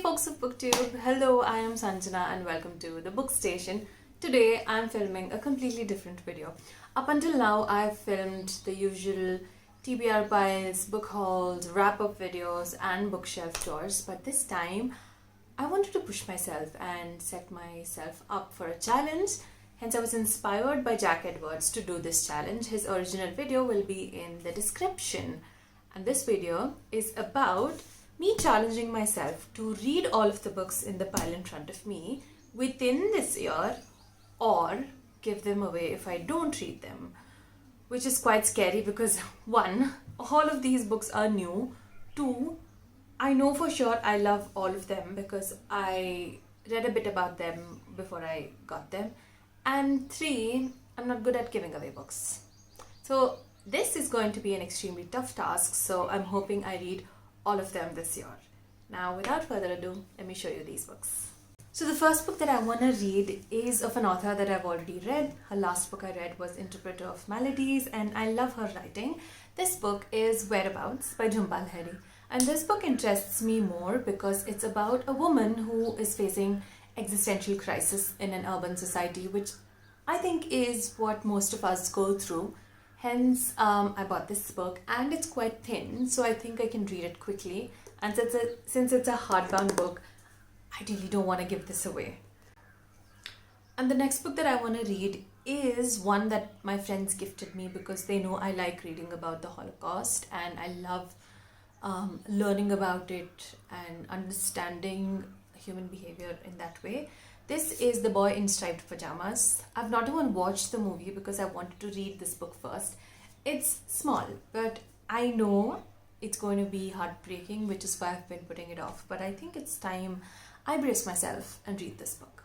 folks of BookTube, hello, I am Sanjana and welcome to the Book Station. Today I'm filming a completely different video. Up until now I've filmed the usual TBR piles, book hauls, wrap-up videos and bookshelf tours, but this time I wanted to push myself and set myself up for a challenge. Hence I was inspired by Jack Edwards to do this challenge. His original video will be in the description, and this video is about me challenging myself to read all of the books in the pile in front of me within this year, or give them away if I don't read them, which is quite scary because one, all of these books are new. Two, I know for sure I love all of them because I read a bit about them before I got them. And three, I'm not good at giving away books. So this is going to be an extremely tough task, so I'm hoping I read all of them this year. Now, without further ado, let me show you these books. So the first book that I want to read is of an author that I've already read. Her last book I read was Interpreter of Melodies, and I love her writing. This book is Whereabouts by Jhumpal Lahiri. And this book interests me more because it's about a woman who is facing existential crisis in an urban society, which I think is what most of us go through. Hence, I bought this book and it's quite thin, so I think I can read it quickly. And since it's a hardbound book, I really don't want to give this away. And the next book that I want to read is one that my friends gifted me because they know I like reading about the Holocaust and I love learning about it and understanding human behavior in that way. This is The Boy in Striped Pajamas. I've not even watched the movie because I wanted to read this book first. It's small, but I know it's going to be heartbreaking, which is why I've been putting it off. But I think it's time I brace myself and read this book.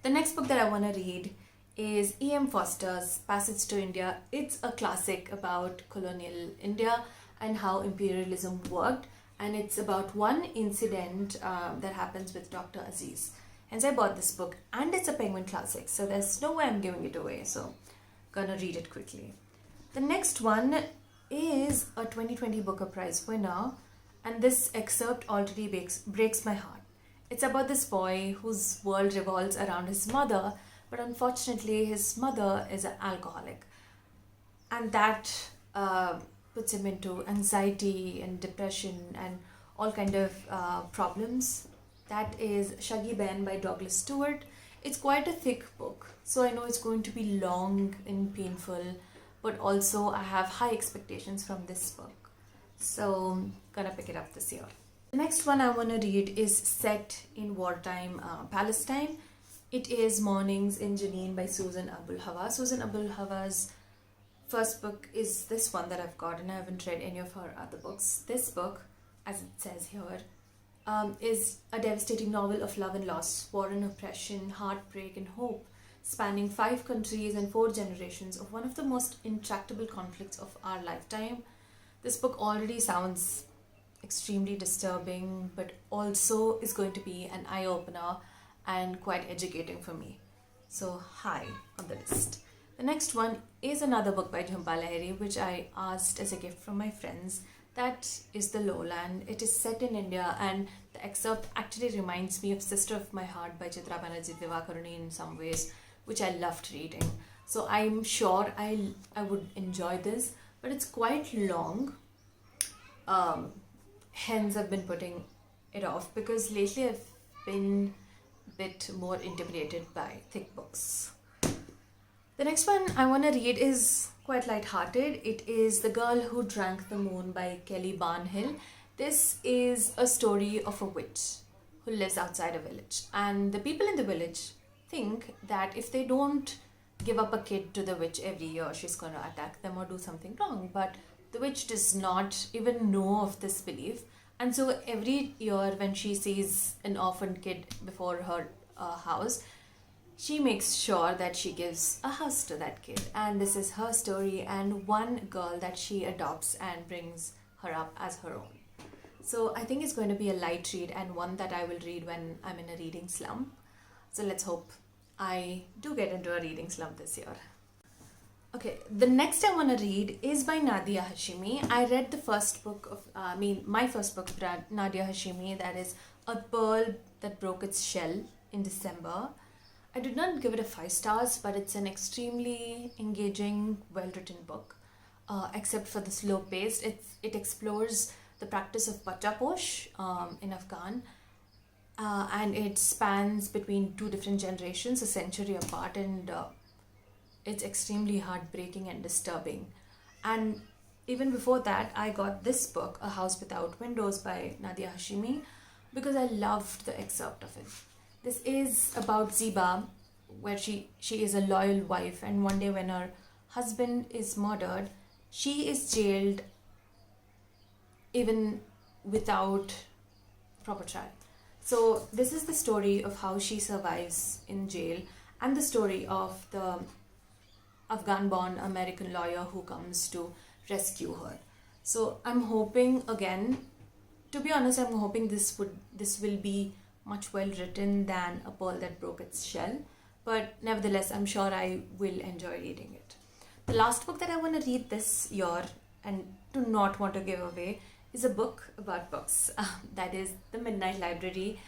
The next book that I want to read is E.M. Foster's Passage to India. It's a classic about colonial India and how imperialism worked. And it's about one incident that happens with Dr. Aziz. Hence I bought this book, and it's a Penguin classic, so there's no way I'm giving it away, so gonna read it quickly. The next one is a 2020 Booker Prize winner, and this excerpt already breaks my heart. It's about this boy whose world revolves around his mother, but unfortunately his mother is an alcoholic, and that puts him into anxiety and depression and all kind of problems. That is Shaggy Ben by Douglas Stewart. It's quite a thick book, so I know it's going to be long and painful, but also I have high expectations from this book, so I'm gonna pick it up this year. The next one I want to read is set in wartime Palestine. It is Mornings in Jenin by Susan Abul Hawa. Susan Abul Hawa's first book is this one that I've got, and I haven't read any of her other books. This book, as it says here, is a devastating novel of love and loss, war and oppression, heartbreak and hope, spanning 5 countries and 4 generations of one of the most intractable conflicts of our lifetime. This book already sounds extremely disturbing, but also is going to be an eye-opener and quite educating for me. So high on the list. The next one is another book by Jhumpal Lahiri, which I asked as a gift from my friends. That is The Lowland. It is set in India, and the excerpt actually reminds me of Sister of My Heart by Chitra Banerjee Divakaruni in some ways, which I loved reading. So I'm sure I would enjoy this, but it's quite long. Hence I've been putting it off because lately I've been a bit more intimidated by thick books. The next one I want to read is quite light-hearted. It is The Girl Who Drank the Moon by Kelly Barnhill. This is a story of a witch who lives outside a village. And the people in the village think that if they don't give up a kid to the witch every year, she's going to attack them or do something wrong. But the witch does not even know of this belief. And so every year when she sees an orphaned kid before her house, she makes sure that she gives a house to that kid, and this is her story and one girl that she adopts and brings her up as her own. So I think it's going to be a light read and one that I will read when I'm in a reading slump. So let's hope I do get into a reading slump this year. Okay, the next I want to read is by Nadia Hashimi. I read the first book of, my first book of Nadia Hashimi, that is A Pearl That Broke Its Shell, in December. I did not give it a 5 stars, but it's an extremely engaging, well written book. Except for the slow pace, it explores the practice of Pachaposh in Afghan, and it spans between two different generations, a century apart, and it's extremely heartbreaking and disturbing. And even before that, I got this book, A House Without Windows by Nadia Hashimi, because I loved the excerpt of it. This is about Ziba, where she is a loyal wife, and one day when her husband is murdered, she is jailed even without proper trial. So this is the story of how she survives in jail, and the story of the Afghan-born American lawyer who comes to rescue her. So I'm hoping, again, to be honest, I'm hoping this will be much well written than A Pearl That Broke Its Shell. But nevertheless, I'm sure I will enjoy reading it. The last book that I want to read this year, and do not want to give away, is a book about books. That is The Midnight Library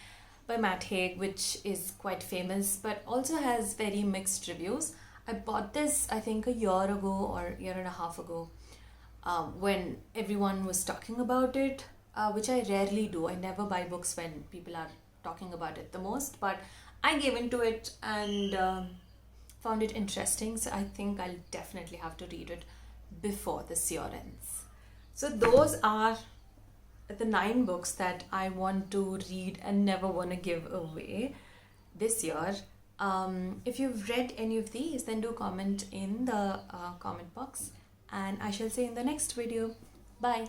by Matt Haig, which is quite famous but also has very mixed reviews. I bought this, I think, a year ago or a year and a half ago, when everyone was talking about it, which I rarely do. I never buy books when people are talking about it the most, but I gave into it and found it interesting, so I think I'll definitely have to read it before this year ends. So those are the 9 books that I want to read and never want to give away this year. If you've read any of these, then do comment in the comment box, and I shall see you in the next video. Bye.